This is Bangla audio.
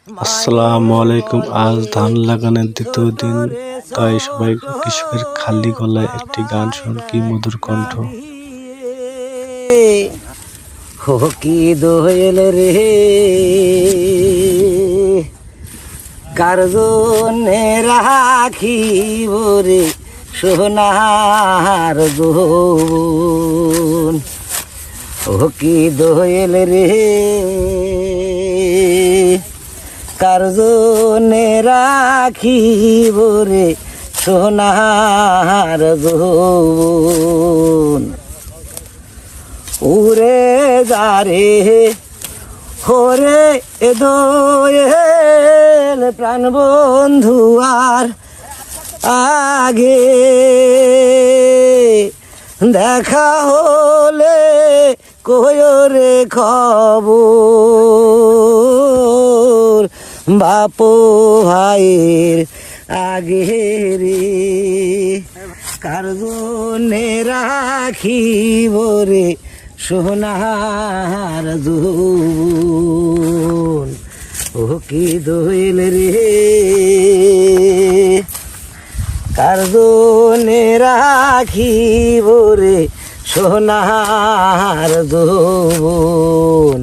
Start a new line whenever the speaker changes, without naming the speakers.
আসসালামু আলাইকুম। আজ ধান লাগানোর দ্বিতীয় দিন, তাই সবাই কৃষকের খালি গলায় একটি গান শুন, কি মধুর কণ্ঠ।
হো কি দোয়েল রে, কার জন্যে রাখিব রে সোনার যৌবন। ও কি দোয়েল রে, কার জন্যে রাখিব রে সোনার যৌবন। উরে যারে হরে দোয়েল প্রাণ বন্ধু আর আগে দেখা হলে কয়রে খবর, বাপ ভাইয়ের আগে রে, কার জন্যে রাখিব রে সোনার যৌবন। ও কি দোয়েল রে, কার জন্যে রাখিব রে সোনার যৌবন।